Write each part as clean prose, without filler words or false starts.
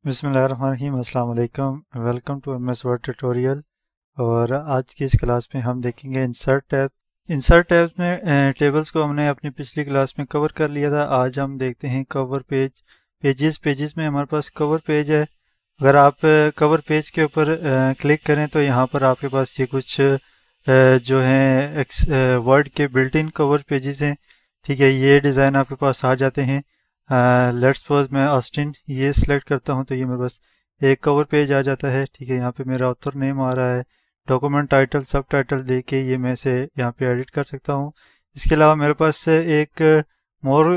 बिस्मिल्लाहिर्रहमानिर्रहीम, अस्सलाम वालेकुम। Welcome to MS Word tutorial. और आज की इस क्लास में हम देखेंगे इंसर्ट टैब। इंसर्ट टैब में टेबल्स को हमने अपनी पिछली क्लास में कवर कर लिया था। आज हम देखते हैं कवर पेजेस में हमारे पास कवर पेज है। अगर आप कवर पेज के ऊपर क्लिक करें तो यहाँ पर आपके पास ये कुछ जो हैं वर्ड के बिल्ट इन कवर पेजेस हैं। ठीक है, ये डिज़ाइन आपके पास आ जाते हैं। लेट्स सपोज मैं ऑस्टिन ये सिलेक्ट करता हूँ तो ये मेरे पास एक कवर पेज आ जाता है। ठीक है, यहाँ पे मेरा ऑथर नेम आ रहा है, डॉक्यूमेंट टाइटल सब टाइटल दे के ये मैं इसे यहाँ पे एडिट कर सकता हूँ। इसके अलावा मेरे पास एक मोर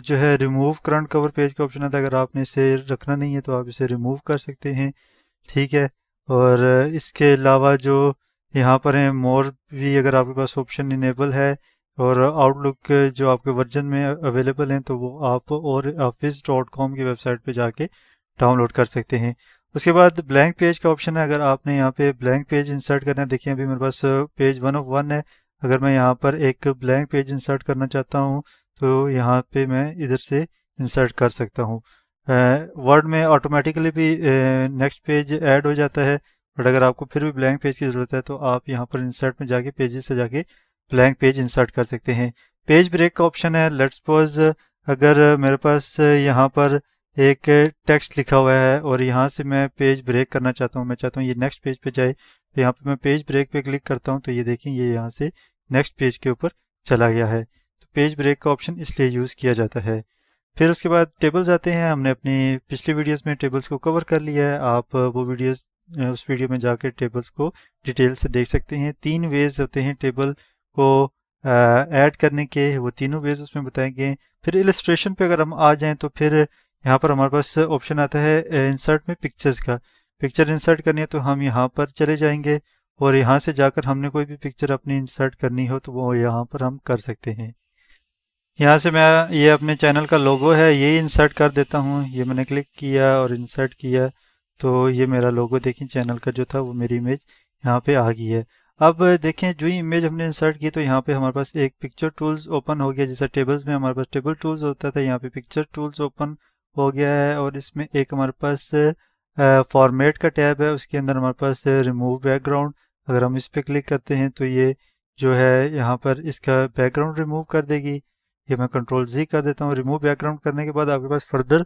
जो है रिमूव करंट कवर पेज का ऑप्शन आता है। अगर आपने इसे रखना नहीं है तो आप इसे रिमूव कर सकते हैं। ठीक है, और इसके अलावा जो यहाँ पर है मोर भी अगर आपके पास ऑप्शन इनेबल है और आउटलुक जो आपके वर्जन में अवेलेबल हैं तो वो आप और office.com की वेबसाइट पे जाके डाउनलोड कर सकते हैं। उसके बाद ब्लैंक पेज का ऑप्शन है। अगर आपने यहाँ पे ब्लैंक पेज इंसर्ट करना है, देखिए अभी मेरे पास पेज 1 ऑफ 1 है। अगर मैं यहाँ पर एक ब्लैंक पेज इंसर्ट करना चाहता हूँ तो यहाँ पे मैं इधर से इंसर्ट कर सकता हूँ। वर्ड में ऑटोमेटिकली भी नेक्स्ट पेज ऐड हो जाता है, बट अगर आपको फिर भी ब्लैंक पेज की ज़रूरत है तो आप यहाँ पर इंसर्ट में जाके पेजेस से जाके ब्लैंक पेज इंसर्ट कर सकते हैं। पेज ब्रेक का ऑप्शन है। लेट्स सपोज अगर मेरे पास यहाँ पर एक टेक्स्ट लिखा हुआ है और यहाँ से मैं पेज ब्रेक करना चाहता हूँ, मैं चाहता हूँ ये नेक्स्ट पेज पे जाए, तो यहाँ पे मैं पेज ब्रेक पे क्लिक करता हूँ तो ये देखें ये यहाँ से नेक्स्ट पेज के ऊपर चला गया है। तो पेज ब्रेक का ऑप्शन इसलिए यूज़ किया जाता है। फिर उसके बाद टेबल्स आते हैं। हमने अपनी पिछली वीडियोस में टेबल्स को कवर कर लिया है। आप वो वीडियोस उस वीडियो में जाकर टेबल्स को डिटेल से देख सकते हैं। 3 वेज होते हैं टेबल को ऐड करने के, वो तीनों वेज उसमें बताए गए हैं। फिर इलस्ट्रेशन पे अगर हम आ जाएं तो फिर यहाँ पर हमारे पास ऑप्शन आता है इंसर्ट में पिक्चर्स का। पिक्चर इंसर्ट करनी है तो हम यहाँ पर चले जाएंगे और यहाँ से जाकर हमने कोई भी पिक्चर अपनी इंसर्ट करनी हो तो वो यहाँ पर हम कर सकते हैं। यहाँ से मैं ये अपने चैनल का लोगो है ये इंसर्ट कर देता हूँ। ये मैंने क्लिक किया और इंसर्ट किया तो ये मेरा लोगो देखें चैनल का जो था वो मेरी इमेज यहाँ पे आ गई है। अब देखें जो ही इमेज हमने इंसर्ट की तो यहाँ पे हमारे पास एक पिक्चर टूल्स ओपन हो गया। जैसा टेबल्स में हमारे पास टेबल टूल्स होता था, यहाँ पे पिक्चर टूल्स ओपन हो गया है। और इसमें एक हमारे पास फॉर्मेट का टैब है, उसके अंदर हमारे पास रिमूव बैकग्राउंड। अगर हम इस पर क्लिक करते हैं तो ये जो है यहाँ पर इसका बैकग्राउंड रिमूव कर देगी। ये मैं कंट्रोल Z कर देता हूँ। रिमूव बैकग्राउंड करने के बाद आपके पास फर्दर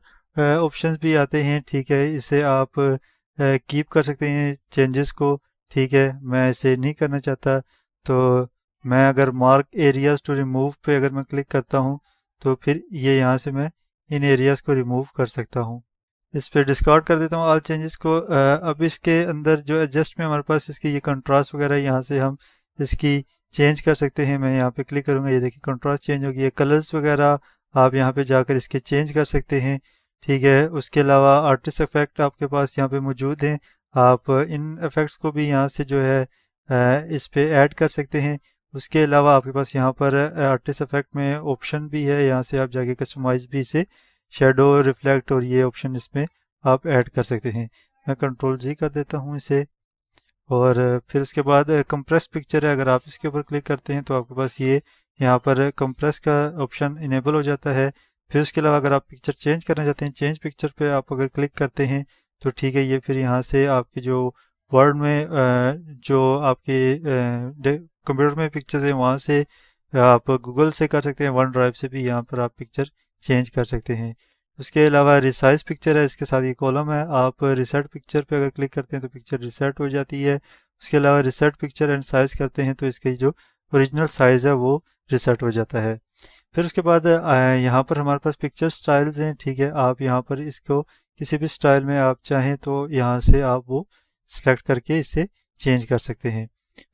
ऑप्शंस भी आते हैं। ठीक है, इसे आप कीप कर सकते हैं चेंजेस को। ठीक है, मैं इसे नहीं करना चाहता तो मैं अगर मार्क एरियाज टू रिमूव पे अगर मैं क्लिक करता हूँ तो फिर ये यहाँ से मैं इन एरियाज को रिमूव कर सकता हूँ। इस पे डिस्कार्ड कर देता हूँ ऑल चेंजेस को। अब इसके अंदर जो एडजस्ट में हमारे पास इसकी ये कंट्रास्ट वगैरह यहाँ से हम इसकी चेंज कर सकते हैं। मैं यहाँ पे क्लिक करूँगा, ये देखिए कंट्रास्ट चेंज हो गया है। कलर्स वगैरह आप यहाँ पे जाकर इसके चेंज कर सकते हैं। ठीक है, उसके अलावा आर्टिस्ट इफेक्ट आपके पास यहाँ पे मौजूद हैं। आप इन इफेक्ट्स को भी यहाँ से जो है इस पे ऐड कर सकते हैं। उसके अलावा आपके पास यहाँ पर आर्टिस्ट इफेक्ट में ऑप्शन भी है, यहाँ से आप जाके कस्टमाइज भी इसे शेडो रिफ्लेक्ट और ये ऑप्शन इसमें आप ऐड कर सकते हैं। मैं कंट्रोल Z कर देता हूँ इसे। और फिर उसके बाद कंप्रेस पिक्चर है, अगर आप इसके ऊपर क्लिक करते हैं तो आपके पास ये यहाँ पर कंप्रेस का ऑप्शन इनेबल हो जाता है। फिर उसके अलावा अगर आप पिक्चर चेंज करना चाहते हैं, चेंज पिक्चर पे आप अगर क्लिक करते हैं तो ठीक है, ये फिर यहाँ से आपके जो वर्ड में जो आपके कंप्यूटर में पिक्चर्स हैं वहाँ से आप गूगल से कर सकते हैं, वन ड्राइव से भी यहाँ पर आप पिक्चर चेंज कर सकते हैं। उसके अलावा रिसाइज पिक्चर है, इसके साथ ये कॉलम है। आप रिसेट पिक्चर पे अगर क्लिक करते हैं तो पिक्चर रिसेट हो जाती है। उसके अलावा रिसेट पिक्चर एंड साइज करते हैं तो इसकी जो ओरिजिनल साइज है वो रिसेट हो जाता है। फिर उसके बाद यहाँ पर हमारे पास पिक्चर स्टाइल्स हैं। ठीक है, आप यहाँ पर इसको किसी भी स्टाइल में आप चाहें तो यहाँ से आप वो सिलेक्ट करके इसे चेंज कर सकते हैं।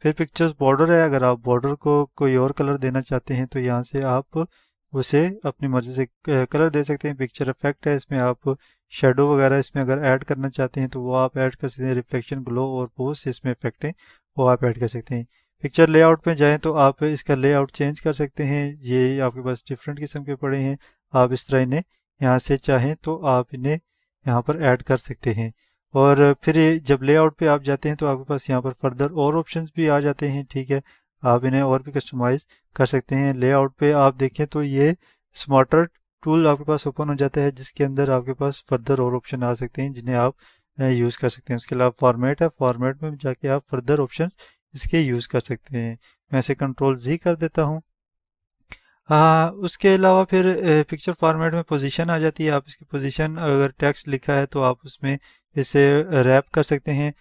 फिर पिक्चर्स बॉर्डर है, अगर आप बॉर्डर को कोई और कलर देना चाहते हैं तो यहाँ से आप उसे अपनी मर्जी से कलर दे सकते हैं। पिक्चर इफेक्ट है, इसमें आप शेडो वगैरह इसमें अगर ऐड करना चाहते हैं तो वो आप ऐड कर सकते हैं। रिफ्लेक्शन, ग्लो और पोज से इसमें इफेक्ट है वो आप ऐड कर सकते हैं। पिक्चर लेआउट में जाएं तो आप इसका लेआउट चेंज कर सकते हैं। ये आपके पास डिफरेंट किस्म के पड़े हैं, आप इस तरह इन्हें यहाँ से चाहें तो आप इन्हें यहाँ पर ऐड कर सकते हैं। और फिर जब लेआउट पे आप जाते हैं तो आपके पास यहाँ पर फर्दर और ऑप्शंस भी आ जाते हैं। ठीक है, आप इन्हें और भी कस्टमाइज कर सकते हैं। लेआउट पे आप देखें तो ये स्मार्टर टूल आपके पास ओपन हो जाता है जिसके अंदर आपके पास फर्दर और ऑप्शन आ सकते हैं जिन्हें आप यूज़ कर सकते हैं। उसके अलावा फॉर्मेट है, फॉर्मेट में जाके आप फर्दर ऑप्शन इसके यूज़ कर सकते हैं। मैं इसे कंट्रोल जी कर देता हूँ। उसके अलावा फिर पिक्चर फॉर्मेट में पोजीशन आ जाती है। आप इसकी पोजीशन अगर टेक्स्ट लिखा है तो आप उसमें इसे रैप कर सकते हैं।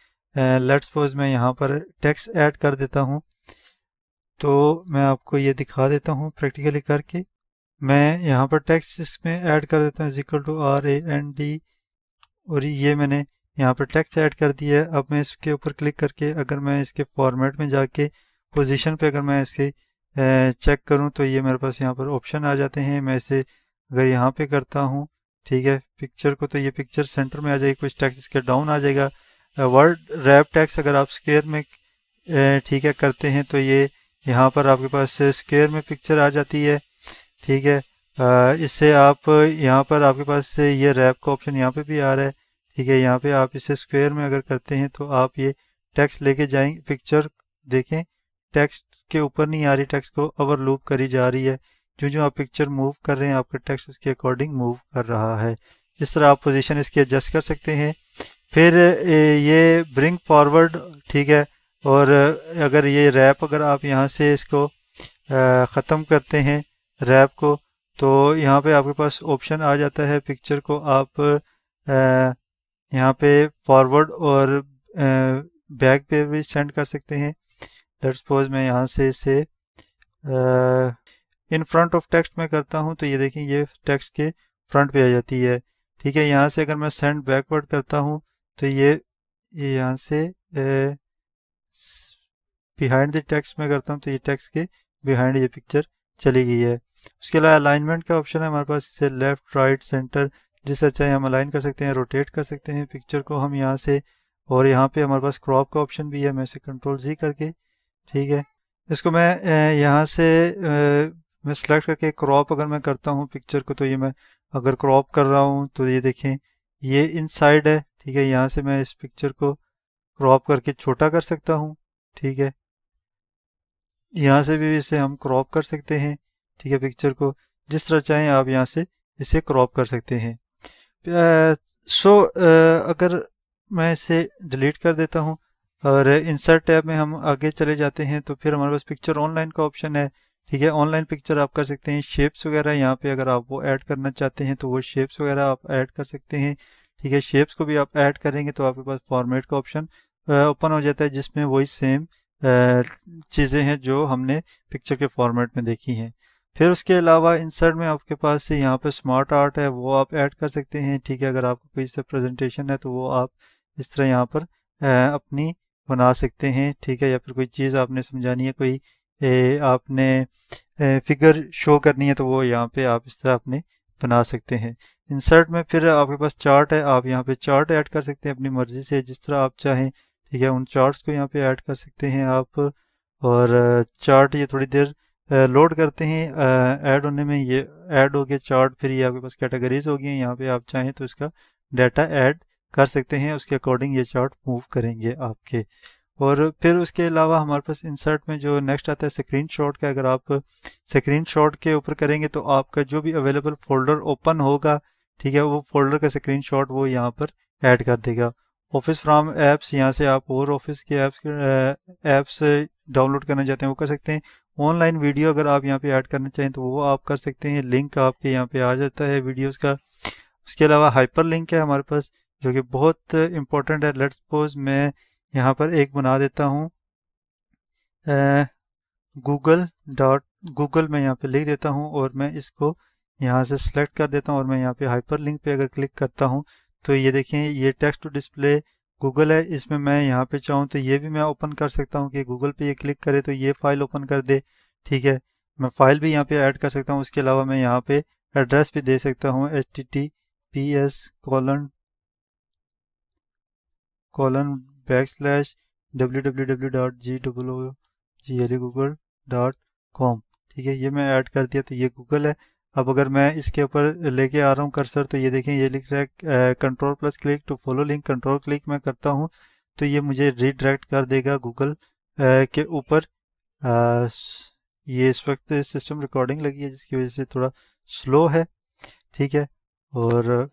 लेट्स सपोज मैं यहाँ पर टेक्स्ट ऐड कर देता हूँ, तो मैं आपको ये दिखा देता हूँ प्रैक्टिकली करके। मैं यहाँ पर टेक्स्ट इसमें ऐड कर देता हूँ इक्वल टू RAND, और ये मैंने यहाँ पर टेक्स्ट ऐड कर दिया है। अब मैं इसके ऊपर क्लिक करके अगर मैं इसके फॉर्मेट में जाके पोजीशन पे अगर मैं इसके चेक करूँ तो ये मेरे पास यहाँ पर ऑप्शन आ जाते हैं। मैं इसे अगर यहाँ पे करता हूँ, ठीक है, पिक्चर को, तो ये पिक्चर सेंटर में आ जाएगी, कुछ टेक्स्ट इसके डाउन आ जाएगा। वर्ड रैप टेक्स्ट अगर आप स्क्वायर में ठीक है करते हैं तो ये यहाँ पर आपके पास स्क्वायर में पिक्चर आ जाती है। ठीक है, इससे आप यहाँ पर आपके पास ये रैप का ऑप्शन यहाँ पे भी आ रहा है। ठीक है, यहाँ पे आप इसे स्क्वायर में अगर करते हैं तो आप ये टेक्स्ट लेके जाएंगे, पिक्चर देखें टेक्स्ट के ऊपर नहीं आ रही, टेक्स्ट को ओवरलूप करी जा रही है। जो जो आप पिक्चर मूव कर रहे हैं आपका टेक्स्ट उसके अकॉर्डिंग मूव कर रहा है। इस तरह आप पोजीशन इसकी एडजस्ट कर सकते हैं। फिर ये ब्रिंग फॉरवर्ड, ठीक है, और अगर ये रैप अगर आप यहाँ से इसको ख़त्म करते हैं रैप को, तो यहाँ पे आपके पास ऑप्शन आ जाता है, पिक्चर को आप यहाँ पे फॉरवर्ड और बैक पे भी सेंड कर सकते हैं। लेट्स सपोज मैं यहाँ से इसे इन फ्रंट ऑफ टेक्स्ट में करता हूँ तो ये देखें ये टेक्स्ट के फ्रंट पे आ जाती है। ठीक है, यहाँ से अगर मैं सेंड बैकवर्ड करता हूँ तो ये यहाँ से बिहाइंड द टेक्स्ट में करता हूँ तो ये टेक्स्ट के बिहाइंड ये पिक्चर चली गई है। उसके अलावा अलाइनमेंट का ऑप्शन है हमारे पास, इसे लेफ्ट राइट सेंटर जिस अच्छा हम अलाइन कर सकते हैं, रोटेट कर सकते हैं पिक्चर को हम यहाँ से। और यहाँ पे हमारे पास क्रॉप का ऑप्शन भी है, मैं इसे कंट्रोल जी करके, ठीक है, इसको मैं यहाँ से मैं सेलेक्ट करके क्रॉप अगर मैं करता हूँ पिक्चर को, तो ये मैं अगर क्रॉप कर रहा हूँ तो ये देखें ये इनसाइड है। ठीक है, यहाँ से मैं इस पिक्चर को क्रॉप करके छोटा कर सकता हूँ। ठीक है, यहाँ से भी इसे हम क्रॉप कर सकते हैं। ठीक है, पिक्चर को जिस तरह चाहें आप यहाँ से इसे क्रॉप कर सकते हैं। अगर मैं इसे डिलीट कर देता हूँ और इंसर्ट टैब में हम आगे चले जाते हैं तो फिर हमारे पास पिक्चर ऑनलाइन का ऑप्शन है। ठीक है, ऑनलाइन पिक्चर आप कर सकते हैं, शेप्स वगैरह यहाँ पे अगर आप वो ऐड करना चाहते हैं तो वो शेप्स वगैरह आप ऐड कर सकते हैं। ठीक है, शेप्स को भी आप ऐड करेंगे तो आपके पास फॉर्मेट का ऑप्शन ओपन हो जाता है जिसमें वही सेम चीज़ें हैं जो हमने पिक्चर के फॉर्मेट में देखी हैं। फिर उसके अलावा इंसर्ट में आपके पास यहाँ पे स्मार्ट आर्ट है, वो आप ऐड कर सकते हैं। ठीक है, अगर आपको कोई से प्रेजेंटेशन है तो वो आप इस तरह यहाँ पर अपनी बना सकते हैं। ठीक है, या फिर कोई चीज़ आपने समझानी है, कोई आपने फिगर शो करनी है तो वो यहाँ पे आप इस तरह अपने बना सकते हैं। इंसर्ट में फिर आपके पास चार्ट है, आप यहाँ पे चार्ट ऐड कर सकते हैं अपनी मर्जी से जिस तरह आप चाहें। ठीक है, उन चार्ट्स को यहाँ पे ऐड कर सकते हैं आप। और चार्ट ये थोड़ी देर लोड करते हैं, ऐड होने में ये ऐड हो गया चार्ट। फिर ये आपके पास कैटेगरीज हो गई हैं, यहाँ पे आप चाहें तो इसका डाटा ऐड कर सकते हैं, उसके अकॉर्डिंग ये चार्ट मूव करेंगे आपके। और फिर उसके अलावा हमारे पास इंसर्ट में जो नेक्स्ट आता है स्क्रीन शॉट का, अगर आप स्क्रीन शॉट के ऊपर करेंगे तो आपका जो भी अवेलेबल फोल्डर ओपन होगा, ठीक है, वो फोल्डर का स्क्रीन शॉट वो यहाँ पर ऐड कर देगा। ऑफिस फ्रॉम एप्स, यहाँ से आप और ऑफिस के एप्स डाउनलोड करना चाहते हैं वो कर सकते हैं। ऑनलाइन वीडियो अगर आप यहाँ पे ऐड करना चाहें तो वो आप कर सकते हैं, लिंक आपके यहाँ पे आ जाता है वीडियोस का। उसके अलावा हाइपर लिंक है हमारे पास जो कि बहुत इंपॉर्टेंट है। लेट्स सपोज मैं यहाँ पर एक बना देता हूँ गूगल मैं यहाँ पे लिख देता हूँ और मैं इसको यहाँ से सिलेक्ट कर देता हूँ और मैं यहाँ पे हाइपर लिंक पे अगर क्लिक करता हूँ तो ये देखें ये टेक्स्ट टू डिस्प्ले गूगल है। इसमें मैं यहाँ पे चाहूँ तो ये भी मैं ओपन कर सकता हूँ कि गूगल पे ये क्लिक करे तो ये फाइल ओपन कर दे। ठीक है, मैं फाइल भी यहाँ पे ऐड कर सकता हूँ। उसके अलावा मैं यहाँ पे एड्रेस भी दे सकता हूँ https://www.google.com। ठीक है, ये मैं ऐड कर दिया तो ये गूगल है। अब अगर मैं इसके ऊपर लेके आ रहा हूँ कर्सर तो ये देखें ये लिख रहा है control plus click to follow link. Control click मैं करता हूँ तो ये मुझे रीडायरेक्ट कर देगा गूगल के ऊपर। ये इस वक्त सिस्टम रिकॉर्डिंग लगी है जिसकी वजह से थोड़ा स्लो है। ठीक है। और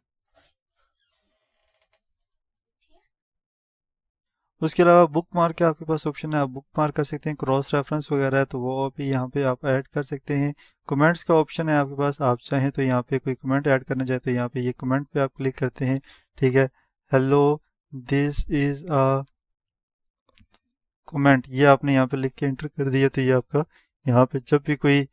उसके अलावा बुक मार्क के आपके पास ऑप्शन है, आप बुक मार्क कर सकते हैं। क्रॉस रेफरेंस वगैरह है तो वो भी यहाँ पे आप ऐड कर सकते हैं। कमेंट्स का ऑप्शन है आपके पास, आप चाहें तो यहाँ पे कोई कमेंट ऐड करना चाहे तो यहाँ पे ये कमेंट पे आप क्लिक करते हैं। ठीक है, hello this is a comment, ये आपने यहाँ पे लिख के एंटर कर दिया तो ये आपका यहाँ पे जब भी कोई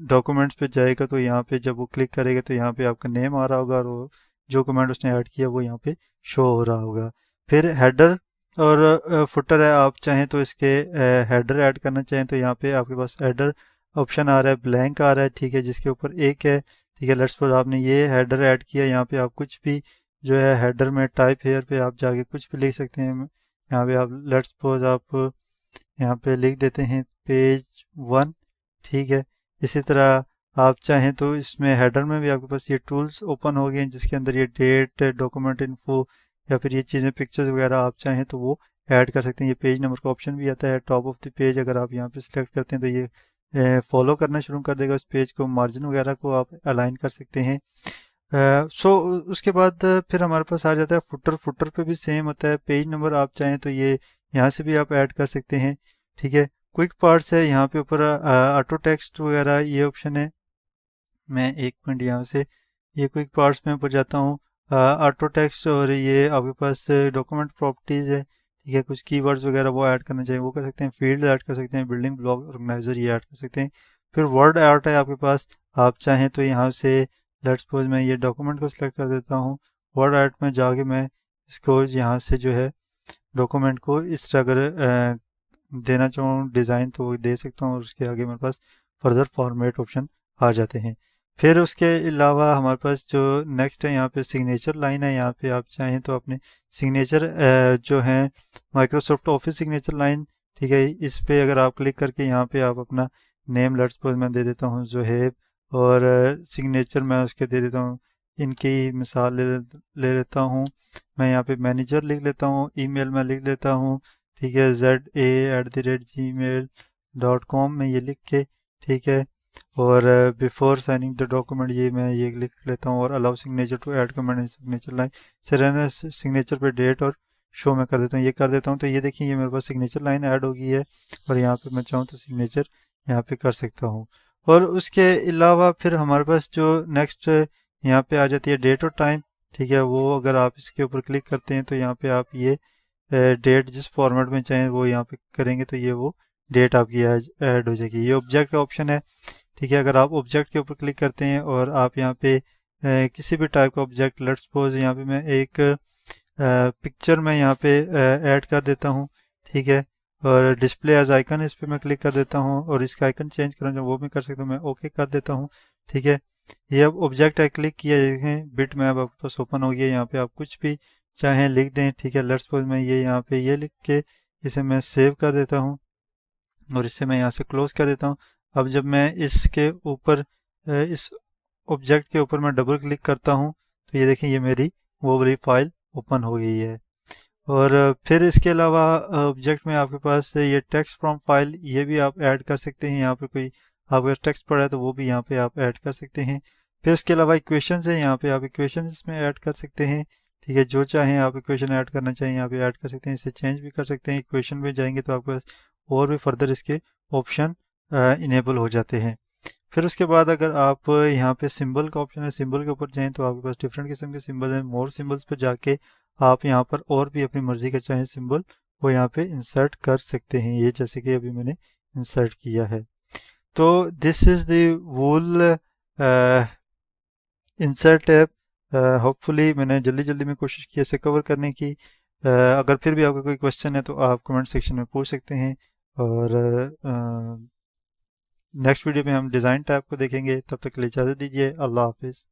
डॉक्यूमेंट्स पे जाएगा तो यहाँ पे जब वो क्लिक करेगा तो यहाँ पे आपका नेम आ रहा होगा और वो जो कमेंट उसने ऐड किया वो यहाँ पे शो हो रहा होगा। फिर हेडर और फुटर है, आप चाहें तो इसके हेडर ऐड करना चाहें तो यहाँ पे आपके पास हेडर ऑप्शन आ रहा है, ब्लैंक आ रहा है। ठीक है, जिसके ऊपर एक है। ठीक है, लेट्स सपोज आपने ये हेडर ऐड किया, यहाँ पे आप कुछ भी जो है हेडर में टाइप हेयर पे आप जाके कुछ भी लिख सकते हैं। यहाँ पे आप लेट्स सपोज आप यहाँ पे लिख देते हैं पेज 1। ठीक है, इसी तरह आप चाहें तो इसमें हेडर में भी आपके पास ये टूल्स ओपन हो गए जिसके अंदर ये डेट, डॉक्यूमेंट इन्फो या फिर ये चीज़ें पिक्चर्स वगैरह आप चाहें तो वो ऐड कर सकते हैं। ये पेज नंबर का ऑप्शन भी आता है टॉप ऑफ द पेज, अगर आप यहाँ पे सिलेक्ट करते हैं तो ये फॉलो करना शुरू कर देगा उस पेज को। मार्जिन वगैरह को आप अलाइन कर सकते हैं। सो उसके बाद फिर हमारे पास आ जाता है फुटर। फुटर पे भी सेम होता है, पेज नंबर आप चाहें तो ये यहाँ से भी आप ऐड कर सकते हैं। ठीक है, क्विक पार्ट्स है, यहाँ पे ऊपर ऑटो टेक्स्ट वगैरह ये ऑप्शन है। मैं एक मिनट यहाँ से ये क्विक पार्ट्स में ऊपर जाता हूँ। ऑटो टेक्स्ट और ये आपके पास डॉक्यूमेंट प्रॉपर्टीज है। ठीक है, कुछ कीवर्ड्स वगैरह वो ऐड करना चाहिए वो कर सकते हैं। फील्ड ऐड कर सकते हैं, बिल्डिंग ब्लॉक ऑर्गेनाइजर ये ऐड कर सकते हैं। फिर वर्ड आर्ट है आपके पास, आप चाहें तो यहाँ से लेट्स सपोज मैं ये डॉक्यूमेंट को सिलेक्ट कर देता हूँ। वर्ड आर्ट में जाके मैं इसको यहाँ से जो है डॉक्यूमेंट को इस तरह अगर देना चाहूँ डिज़ाइन तो वो दे सकता हूँ और उसके आगे मेरे पास फर्दर फॉर्मेट ऑप्शन आ जाते हैं। फिर उसके अलावा हमारे पास जो नेक्स्ट है यहाँ पे सिग्नेचर लाइन है। यहाँ पे आप चाहें तो अपने सिग्नेचर जो है माइक्रोसॉफ्ट ऑफिस सिग्नेचर लाइन, ठीक है, इस पे अगर आप क्लिक करके यहाँ पे आप अपना नेम लेट्स सपोज मैं दे देता हूँ जोहेब और सिग्नेचर मैं उसके दे देता हूँ, इनकी मिसाल ले लेता हूँ। मैं यहाँ पे मैनेजर लिख लेता हूँ, ईमेल मैं लिख लेता हूँ। ठीक है, ZA@gmail.com में ये लिख के, ठीक है, और बिफोर साइनिंग द डॉक्यूमेंट ये मैं ये लिख लेता हूँ और allow signature to add comment in signature line से रहना सिग्नेचर पे डेट और शो में कर देता हूँ, ये कर देता हूँ तो ये देखिए ये मेरे पास सिग्नेचर लाइन ऐड हो गई है और यहाँ पे मैं चाहूँ तो सिग्नेचर यहाँ पे कर सकता हूँ। और उसके अलावा फिर हमारे पास जो नेक्स्ट यहाँ पे आ जाती है डेट और टाइम। ठीक है, वो अगर आप इसके ऊपर क्लिक करते हैं तो यहाँ पे आप ये डेट जिस फॉर्मेट में चाहें वो यहाँ पे करेंगे तो ये वो डेट आपकी ऐड हो जाएगी। ये ऑब्जेक्ट का ऑप्शन है। ठीक है, अगर आप ऑब्जेक्ट के ऊपर क्लिक करते हैं और आप यहाँ पे किसी भी टाइप का ऑब्जेक्ट लेट्स सपोज यहाँ पे मैं एक पिक्चर में यहाँ पे ऐड कर देता हूँ। ठीक है, और डिस्प्ले एज आइकन इस पर मैं क्लिक कर देता हूँ और इसका आइकन चेंज करना चाहूँ वो भी कर सकता हूँ, मैं ओके कर देता हूँ। ठीक है, ये अब ऑब्जेक्ट है, क्लिक किया, देखें बिट मैप आपके पास ओपन हो गया। यहाँ पे आप कुछ भी चाहें लिख दें। ठीक है, लेट्स सपोज मैं ये यहाँ पे ये लिख के इसे मैं सेव कर देता हूँ और इसे मैं यहाँ से क्लोज कर देता हूँ। अब जब मैं इसके ऊपर इस ऑब्जेक्ट के ऊपर मैं डबल क्लिक करता हूँ तो ये देखें ये मेरी वो वाली फाइल ओपन हो गई है। और फिर इसके अलावा ऑब्जेक्ट में आपके पास ये टेक्स्ट फ्रॉम फाइल ये भी आप ऐड कर सकते हैं। यहाँ पे कोई आपके पास टेक्स्ट पड़ा है तो वो भी यहाँ पे आप ऐड कर सकते हैं। फिर इसके अलावा इक्वेशंस है, यहाँ पे आप इक्वेशन इसमें ऐड कर सकते हैं। ठीक है, जो चाहें आप इक्वेशन ऐड करना चाहें यहाँ पे ऐड कर सकते हैं, इसे चेंज भी कर सकते हैं। इक्वेशन में जाएंगे तो आपके पास और भी फर्दर इसके ऑप्शन इनेबल हो जाते हैं। फिर उसके बाद अगर आप यहाँ पे सिंबल का ऑप्शन है, सिंबल के ऊपर जाएं तो आपके पास डिफरेंट किस्म के सिंबल हैं। मोर सिंबल्स पर जाके आप यहाँ पर और भी अपनी मर्जी का चाहें सिंबल वो यहाँ पे इंसर्ट कर सकते हैं, ये जैसे कि अभी मैंने इंसर्ट किया है। तो this is the wool insert app. Hopefully मैंने जल्दी जल्दी में कोशिश की इसे कवर करने की। अगर फिर भी आपका कोई क्वेश्चन है तो आप कमेंट सेक्शन में पूछ सकते हैं और नेक्स्ट वीडियो में हम डिज़ाइन टैब को देखेंगे। तब तक के लिए इजाज़त दीजिए, अल्लाह हाफिज़।